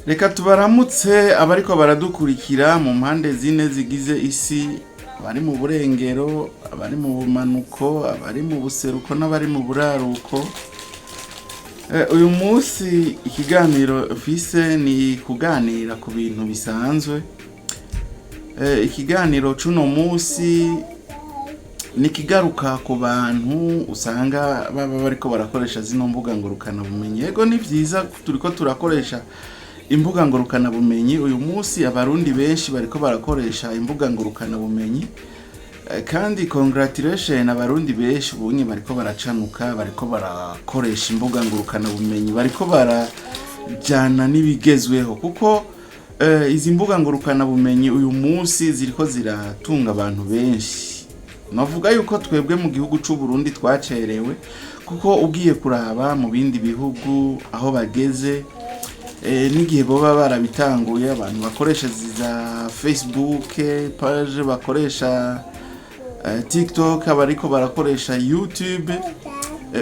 Reka tubaramutse abariko baradukurikira mu mpande zine zigize isi, abari mu burengero, abari mu bumanuko, abari mu buseruko n'abari mu buraruko. Uyu munsi ikiganiro mfise ni kuganira ku bintu bisanzwe. Ikiganiro c'uno munsi ni kigaruka ku bantu usanga baba bariko barakoresha zino mbuga ngurukana bumenyi. Yego ni vyiza turiko turakoresha imbuga ngurukana bumenyi. Uyu munsi abarundi benshi bariko barakoresha imbuga ngurukana bumenyi, kandi congratulation abarundi benshi ubunye bariko baracanuka, bariko barakoresha imbuga ngurukana bumenyi, bariko barajana n'ibigezweho, kuko izi mbuga ngurukana bumenyi uyu munsi ziriko ziratunga abantu benshi. Navuga yuko twebwe mu gihugu c'u Burundi twacerewe, kuko ugiye kuraba mu bindi bihugu aho bageze, n'igihe boba barabitanguye, abantu bakoresha za Facebook page, bakoresha TikTok, abariko barakoresha YouTube,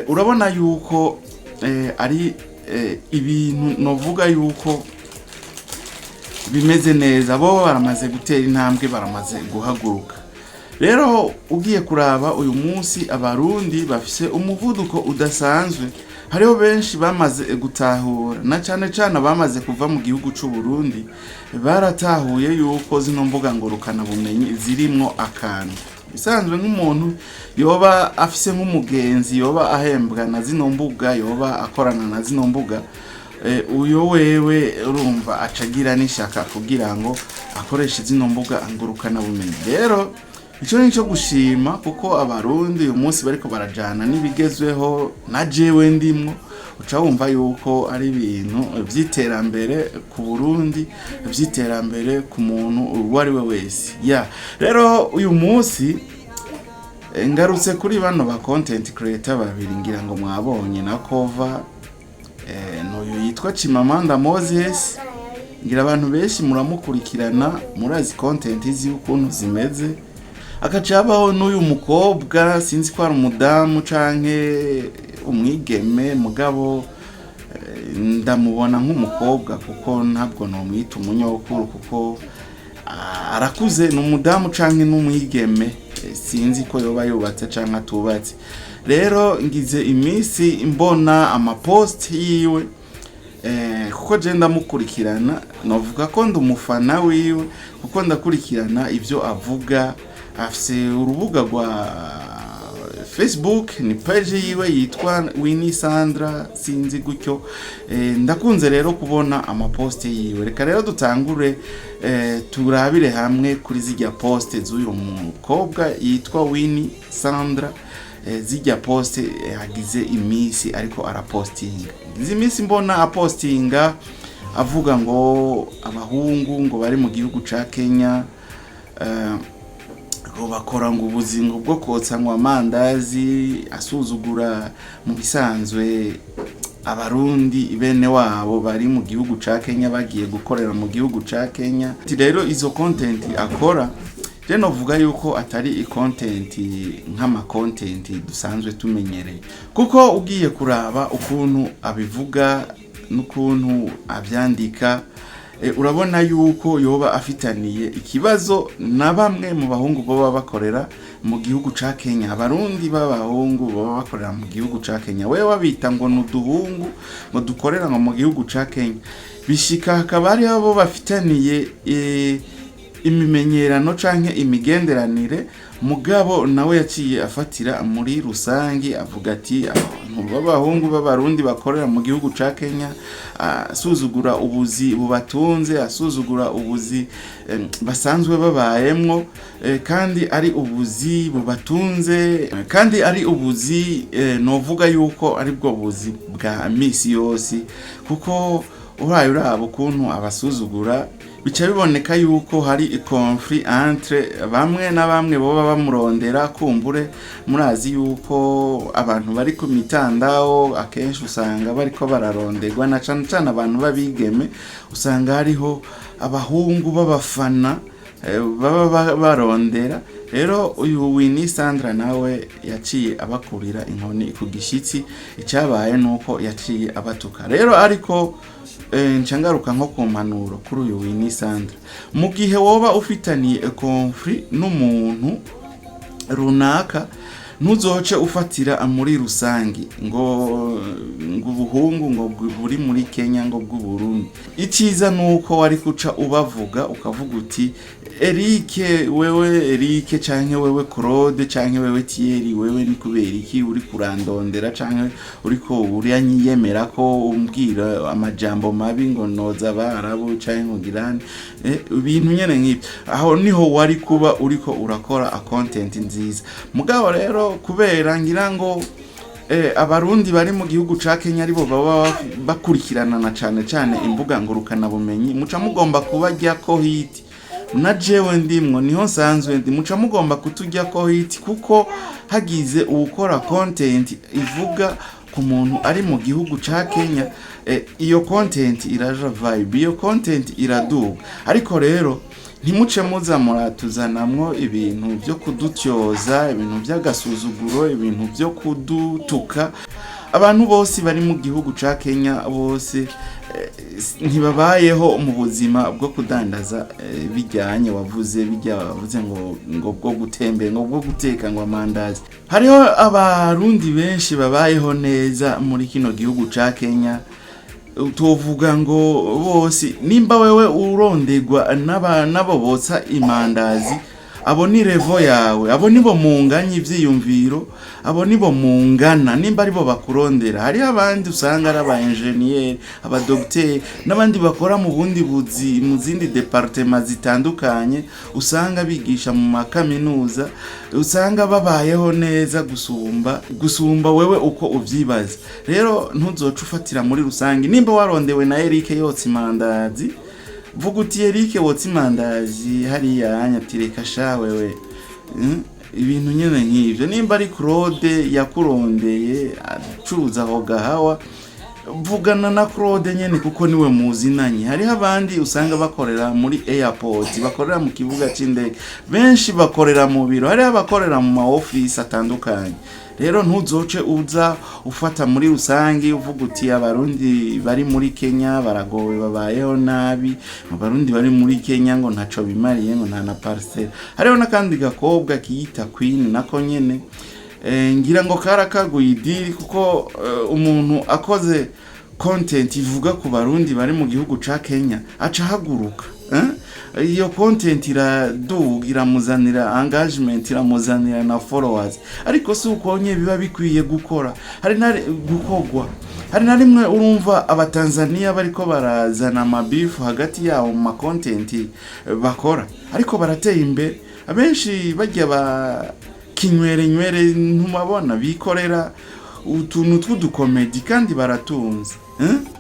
urabona yuko ari ibintu novuga yuko bimeze neza, bo baramaze gutera intambwe, baramaze guhaguruka. Rero ugiye kuraba uyu munsi abarundi bafise umuvuduko udasanzwe. Hariho benshi bamaze gutahura, na cane cane bamaze kuva mu gihugu c'u Burundi, baratahuye yuko zino mbuga ngurukana bumenyi zirimwo akantu. Bisanzwe nk'umuntu yoba afise nk'umugenzi, yoba ahembwa na zino mbuga, yoba akorana na zino mbuga, uyo wewe urumva acagira n'ishaka kugira ngo akoreshe zino mbuga ngurukana bumenyi. Rero ico nico gushima, kuko abarundi uyu munsi bariko barajana n'ibigezweho, na jewe ndimwo. Uca wumva yuko ari ibintu vy'iterambere ku Burundi, vy'iterambere ku muntu uwo ari we wese. Rero uyu munsi ngarutse kuri bano ba content creator babiri, ngira ngo mwabonye na cover, n'uyu yitwa Chimamanda Moses. Ngira abantu benshi muramukurikirana, murazi content izi ukuntu zimeze. Akacabaho n'uyu mukobwa, sinzi ko ari umudamu canke umwigeme, mugabo ndamubona nk'umukobwa kuko ntabwo nomwita umunyokuru, kuko arakuze. Ni umudamu canke n'umwigeme, sinzi ko yoba yubatse canke atubatse. Rero ngize imisi mbona amapost yiwe, kuko je ndamukurikirana, novuga ko ndumufana wiwe, kuko ndakurikirana ivyo avuga. Afise urubuga rwa Facebook, ni page yiwe yitwa Winnie Sandra, sinzi gutyo. Ndakunze rero kubona amaposte yiwe. Reka rero dutangure turabire hamwe kuri zirya poste z'uyu mukobwa yitwa Winnie Sandra. Zirya poste hagize imisi ariko arapostinga. Izi misi mbona apostinga avuga ngo abahungu ngo bari mu gihugu ca Kenya bakora ngo ubuzingo bwo kotsa ngo amandazi, asuzugura mu bisanzwe abarundi bene wabo bari mu gihugu ca Kenya, bagiye gukorera mu gihugu ca Kenya. Rero izo content akora, je novuga yuko atari content nk'ama content dusanzwe tumenyereye, kuko ugiye kuraba ukuntu abivuga n'ukuntu avyandika, urabona yuko yoba afitaniye ikibazo na bamwe mu bahungu baba bakorera mu gihugu ca Kenya. Abarundi b'abahungu baba bakorera mu gihugu ca Kenya, wewe wabita ngo nuduhungu ngo dukorera ngo mu gihugu ca Kenya. Bishika hakaba ari abo bafitaniye imimenyerano canke imigenderanire, mugabo nawe yaciye afatira muri rusangi, avuga ati abantu b'abahungu b'abarundi bakorera mu gihugu ca Kenya, asuzugura ubuzi bubatunze, asuzugura ubuzi basanzwe babayemwo, kandi ari ubuzi bubatunze, kandi ari ubuzi novuga yuko ari bwo buzi bwa misi yose. Kuko ubaye uraba ukuntu abasuzugura, bica biboneka yuko hari conflit entre bamwe na bamwe boba bamurondera. Kumbure murazi yuko abantu bari ku mitandao akenshi usanga bariko bararonderwa, na cane cane abantu babigeme, usanga hariho abahungu b'abafana baba barondera. Rero uyu Winnie Sandra nawe yaciye abakurira inkoni ku gishitsi, icyabaye nuko yaciye abatuka. Rero ariko nshangaruka nko ku mpanuro kuri uyu Winnie Sandra, mu gihe woba ufitaniye conflict n'umuntu runaka, ntuzoce ufatira muri rusangi ngo ubuhungu ngo buri muri Kenya ngo bw'Uburundi. Iciza nuko wari kuca ubavuga ukavuga uti Eric, wewe Eric canke wewe Claude canke wewe Thierry, wewe ni kubera iki uri kurandondera canke uriko uranyiyemera ko umbwira amajambo mabi ngo noza barabo canke ngirane ibintu nyene nk'ibyo. Aho niho wari kuba uriko urakora a content nziza. Mugabo rero kubera ngira ngo abarundi bari mu gihugu ca Kenya aribo baba bakurikirana na cane imbuga ngurukana bumenyi, muca mugomba kubajya ko hit na jewe ndimwo niho sanzwe ndi, muca mugomba kutujya ko hit kuko hagize ukora content ivuga ku muntu ari mu gihugu ca Kenya, iyo content iraja vibe, iyo content iraduga. Ariko rero ntimuce muza muratuzanamwo ibintu byo kudutyoza, ibintu by'agasuzuguro, ibintu byo kudutuka. Abantu bose bari mu gihugu ca Kenya bose ntibabayeho mu buzima bwo kudandaza bijyanye wavuze ngo bwo gutembe ngo bwo guteka ngo amandazi. Hariho abarundi benshi babayeho neza muri kino gihugu ca Kenya, tuvuga ngo bose nimba wewe urondegwa nabo botsa imandazi, abo ni revo yawe, abo nibo munganya ivyiyumviro, abo nibo mungana nimba aribo bakurondera. Hari abandi usanga ari aba engineer, aba docteur n'abandi bakora mu bundi buzi mu zindi departement zitandukanye, usanga bigisha mu makaminuza, usanga babayeho neza gusumba wewe uko uvyibaza. Rero ntuzoca ufatira muri rusangi. Nimba warondewe na Eric yotsa imandazi, vuga uti Eric wotsa imandazi hariya anyatireka sha wewe ibintu nyene nk'ivyo. Nimba ari Claude yakurondeye acuruza aho gahawa, vugana na Claude nyene kuko niwe muzinanye. Hari abandi usanga bakorera muri airport, bakorera mu kibuga c'indege, benshi bakorera mu biro, hari abakorera mu ma office atandukanye. Rero ntuzoce uza ufata muri rusangi uvuga uti abarundi bari muri Kenya baragowe babayeho nabi, abarundi bari muri Kenya ngo ntaco bimariye ngo nta na parcelle. Hariho nakandi gakobwa kiyita Queen nako nyene ngira ngo karakaguye idiri kuko umuntu akoze content ivuga ku barundi bari mu gihugu ca Kenya aca haguruka. Iyo content iraduga, iramuzanira engagement, iramuzanira na followers. Ariko si ukonye biba bikwiye gukora. Hari na rimwe urumva abatanzania bariko barazana amabifu hagati yabo mu content bakora, ariko barateye imbere. Abenshi bajya ba kinywere ntumabona bikorera utuntu tw'udukomedi kandi baratunze.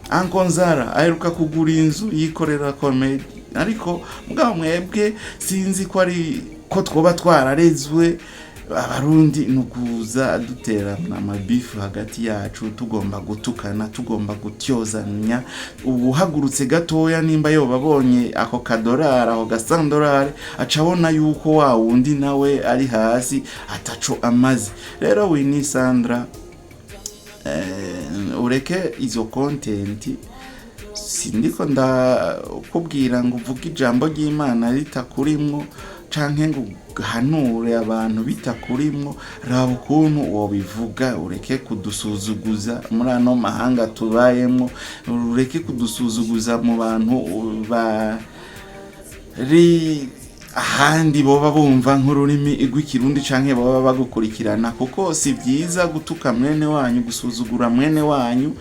Ankonzara aheruka kugura inzu yikorera comedy, ariko mugabo mwebwe sinzi ko ari ko twoba twararezwe abarundi nukuza duterana amabifu hagati yacu, tugomba gutukana, tugomba gutyozanya. Ubuhagurutse gatoya nimba yo babonye ako kadorara ako $100 acabona yuko wa wundi nawe ari hasi ataco amazi. Rero Winnie Sandra ureke izo content, sindiko ndakubwira ngo uvuge ijambo ry'Imana ritakurimwo canke ngo hanure abantu bitakurimwo. Raba ukuntu wobivuga, ureke kudusuzuguza muri ano mahanga tubayemwo, ureke kudusuzuguza mu bantu bari ahandi boba bumva nk'ururimi rw'ikirundi canke boba bagukurikirana, kuko si byiza gutuka mwene wanyu, gusuzugura mwene wanyu.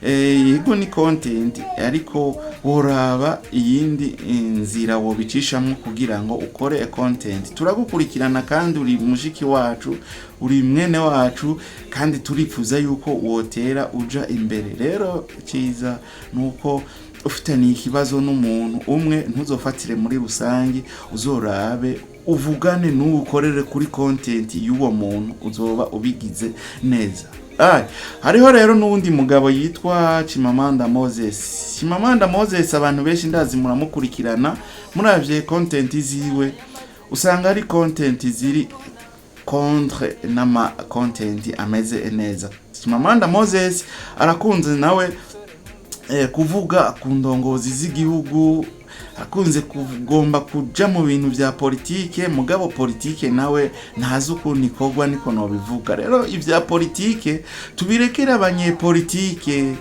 Yego ni content, ariko woraba iyindi nzira wobicishamo kugira ngo ukore content. Turagukurikirana kandi uri mushiki wacu, uri mwene wacu, kandi turifuza yuko wotera uja imbere. Rero ciza nuko ufitaniye ikibazo n'umuntu umwe ntuzofatire muri rusangi, uzorabe uvugane n'ukorere kuri content y'uwo muntu, uzoba ubigize neza. Hariho rero n'undi mugabo yitwa Chimamanda Moses. Chimamanda Moses abantu benshi ndazi muramukurikirana, muravye content ziwe usanga ari content ziri contre nama content ameze neza. Chimamanda Moses arakunze nawe kuvuga ku ndongozi z'igihugu, akunze kugomba kuja mu bintu vya politike, mugabo politike nawe ntazi ukuntu ikorwa, niko nobivuga. Rero ivya politike tubirekera abanyepolitike,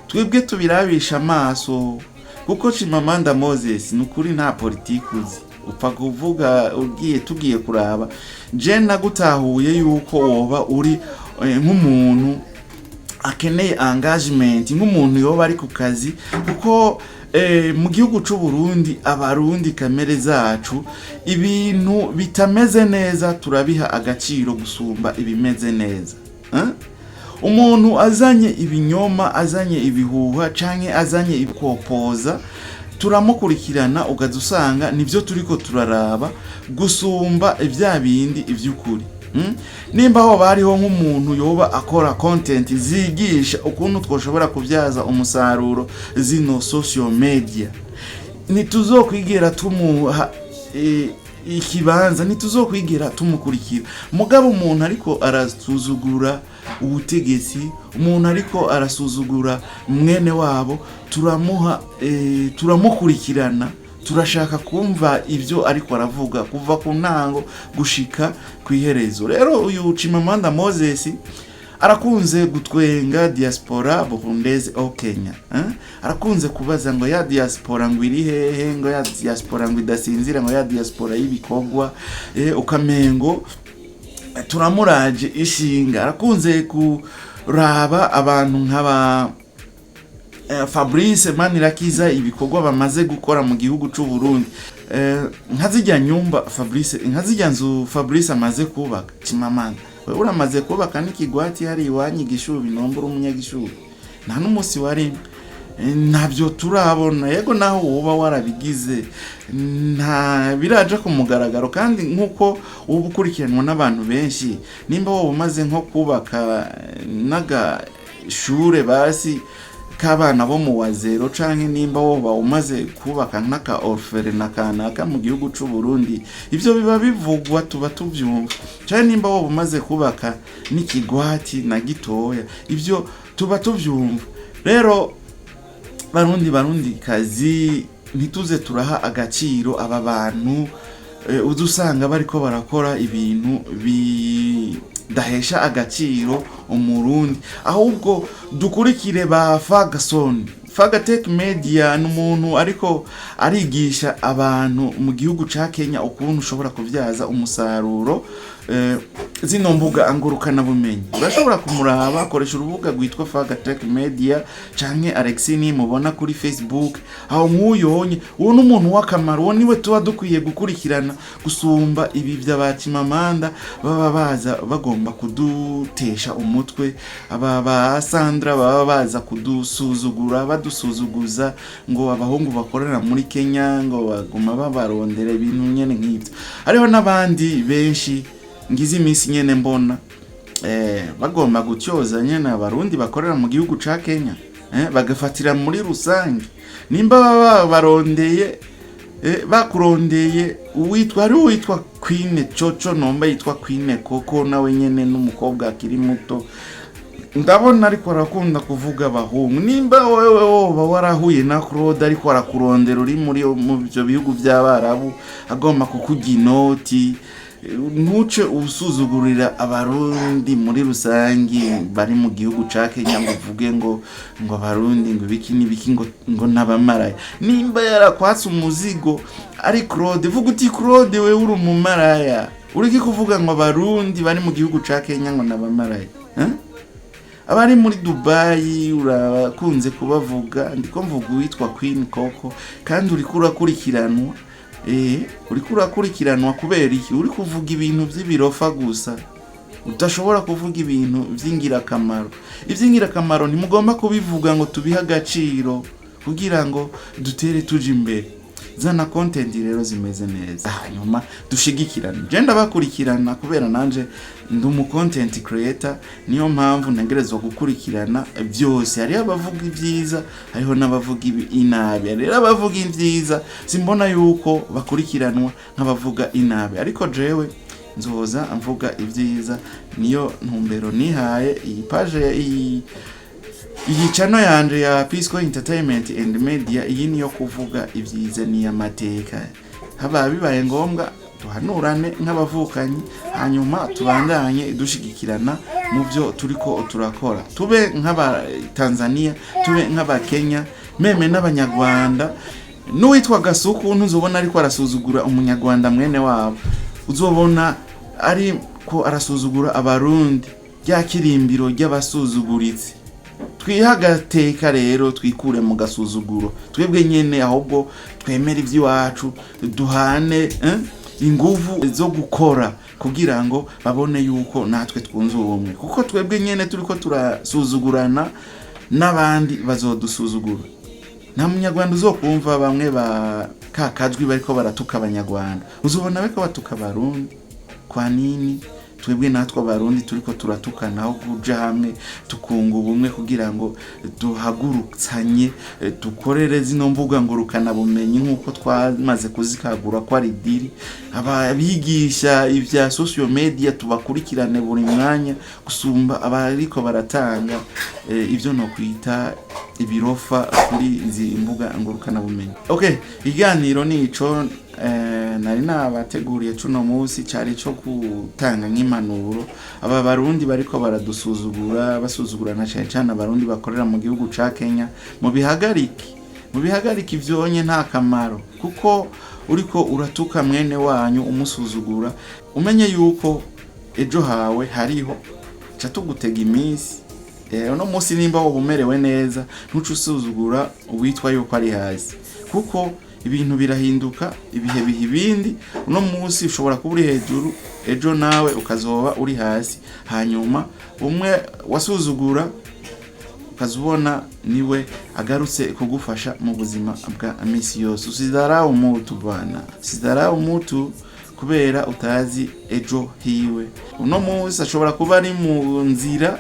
twebwe tubirabisha amaso, kuko Chimamanda Moses nukuri nta politike uzi. Upfa kuvuga tugiye kuraba, je nagutahuye yuko woba uri nk'umuntu akeneye engagement, nk'umuntu yoba ari ku kazi, kuko mu gihugu c'u Burundi abarundi kamere zacu ibintu bitameze neza turabiha agaciro gusumba ibimeze neza. Umuntu azanye ibinyoma, azanye ibihuha canke azanye ibikopoza, turamukurikirana ukazusanga nivyo turiko turaraba gusumba ivya bindi ivy'ukuri. Nimba ho bariho nk'umuntu yoba akora content zigisha ukuntu twoshobora kubyaza umusaruro zino social media, nituzokwigera tumuha ikibanza, nituzokwigera tumukurikira. Mugabo umuntu ariko arasuzugura ubutegetsi, umuntu ariko arasuzugura mwene wabo, turamukurikirana, turashaka kumva ivyo ariko aravuga kuva ku ntango gushika kwiherezo. Rero uyu Chimamanda Moses arakunze gutwenga diaspora burundaise au Kenya. Arakunze kubaza ngo ya diaspora ngo iri hehe, ngo ya diaspora ngo idasinzira, ngo ya diaspora y'ibikogwa, ukamengo turamuraje ishinga. Arakunze kuraba abantu nk'aba Fabrice Manirakiza ibikorwa bamaze gukora mu gihugu c'u Burundi, nkazijya nyumba Fabrice, nkazijya nzu Fabrice amaze kubaka. Chimamanda wewe uramaze kubaka n'ikigwati hari iwanyi Gishubi, nombura umunyagishubi, nta n'umusi wari ntabyo turabona. Yego naho uba warabigize nta biraje ku mugaragaro, kandi nkuko ubukurikiranwa n'abantu benshi, nimba wowe umaze nko kubaka naga shure basi k'abana bo mu wazero, canke nimba woba umaze kubaka nk'aka orphelinat kanaka mu gihugu c'u Burundi, ivyo biba bivugwa, tuba tuvyumva. Canke nimba woba umaze kubaka n'ikigwati na gitoya, ivyo tuba tuvyumva. Rero barundi kazi, ntituze turaha agaciro aba bantu udusanga bariko barakora ibintu dahesha agaciro umurundi, ahubwo dukurikire ba Ferguson. Fagatech Media n'umuntu ariko arigisha abantu mu gihugu ca Kenya ukuntu ushobora kuvyaza umusaruro zino mbuga angurukana bumenyi. Urashobora kumuraba, akoresha urubuga rwitwa Fagatech Media canke Alexini mubona kuri Facebook. Aho nkuyonye uwo n'umuntu w'akamaro, uwo niwe tuba dukwiye gukurikirana gusumba ibi vya Chimamanda baba baza bagomba kudutesha umutwe, aba ba Sandra baba baza kudusuzugura, badusuzuguza ngo abahungu bakorera muri Kenya ngo baguma babarondera ibintu nyene nk'ivyo. Hariho n'abandi benshi ngize iminsi nyene mbona bagomba gutyoza nyene abarundi bakorera mu gihugu ca Kenya, bagafatira muri rusange. Nimba baba barondeye bakurondeye uwitwa Queen Coco, nomba yitwa Queen Coco, nawe nyene n'umukobwa akiri muto, ndabona ariko arakunda kuvuga abahungu. Nimba wewe woba warahuye na Claude ariko arakurondera uri muri mu byo bihugu by'Abarabu, agomba kukugira inoti, ntuce usuzugurira abarundi muri rusangi bari mu gihugu ca Kenya, ngo uvuge ngo abarundi ngo ibiki n'ibiki ngo nabamaraya. Nimba yarakwatse umuzigo ari Claude, vuga uti Claude wewe uri umumaraya, uriki kuvuga ngo abarundi bari mu gihugu ca Kenya ngo nabamaraya. Abari muri Dubai urakunze kubavuga, ndiko mvuga witwa Queen Coco, kandi uri kurakurikiranwa. Uri kurakurikiranwa kubera iki? Uri kuvuga ibintu by'ibirofa gusa, utashobora kuvuga ibintu vy'ingirakamaro. Ivy'ingirakamaro ntimugomba kubivuga ngo tubiha agaciro kugira ngo dutere tuje imbere. Zana content rero zimeze neza, hanyuma dushigikirana. Je ndabakurikirana kubera nanje ndi umu content creator, niyo mpamvu ntegerezwa gukurikirana byose. Hari abavuga ibyiza, hariho n'abavuga inabi. Rero abavuga ibyiza simbona yuko bakurikiranwa nk'abavuga inabi, ariko jewe nzoza mvuga ibyiza. Niyo ntumbero nihaye iyi page iyi channel yanje ya Pisco Entertainment and Media, iyi niyo kuvuga ibyiza ni amateka, haba bibaye ngombwa tuhanurane nk'abavukanyi, hanyuma tubandanye dushigikirana mu byo turiko turakora, tube nk'aba Tanzania, tube nk'aba Kenya, meme n'abanyarwanda. N'uwitwa Gasuku ntuzobona ariko arasuzugura umunyarwanda mwene wabo, uzobona ari ko arasuzugura abarundi, rya kirimbiro ry'abasuzuguritse. Twihagateka rero, twikure mu gasuzuguro, twebwe nyene ahubwo twemera ivy'iwacu, duhane inguvu zo gukora kugira ngo babone yuko natwe twunze ubumwe, kuko twebwe nyene turiko turasuzugurana n'abandi bazodusuzugura. Nta munyarwanda uzokumva bamwe ba kakajwi bariko baratuka abanyarwanda, uzobona bariko batuka abarundi. Kwa nini twebwe natwe abarundi turiko turatukana aho kuja hamwe tukunga ubumwe kugira ngo duhagurutsanye dukorere zino mbuga ngurukana bumenyi nkuko twamaze kuzikagura kwa ridiri, ababigisha ivya social media tubakurikirane buri mwanya gusumba abariko baratanga ivyo no kwita ibirofa kuri izi mbuga ngurukana bumenyi. Okay, iganiro nico nari nabateguriye cuno munsi, cari cyo gutanga nk'impanuro aba barundi bariko baradusuzugura, basuzugurana cyane abarundi bakorera mu gihugu ca Kenya. Mu bihagariki ivyonye nta kamaro, kuko uriko uratuka mwene wanyu umusuzugura, umenye yuko ejo hawe hariho ca tugutega iminsi. Uno munsi nimba ubumerewe neza, ntucu usuzugura uwitwa yuko ari hasi, kuko ibintu birahinduka, ibihe biha ibindi. Uno munsi ushobora kuba uri hejuru, ejo nawe ukazoba uri hasi, hanyuma umwe wasuzugura ukazubona niwe agarutse kugufasha mu buzima bwa misi yose. Usidharau mutu bwana, usidharau mutu kubera utazi ejo hiwe. Uno munsi ashobora kuba ari mu nzira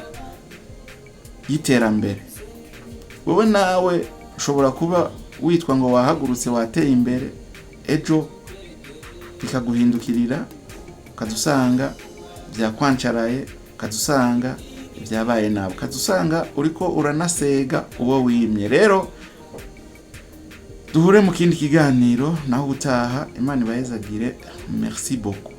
y'iterambere, wowe nawe ushobora kuba witwa ngo wahagurutse wateye imbere, ejo bikaguhindukirira ukadusanga byakwancaraye, ukadusanga byabaye nawe, ukadusanga uriko uranasega uwo wimye. Rero duhure mu kindi kiganiro naho utaha. Imana ibahezagire. Merci beaucoup.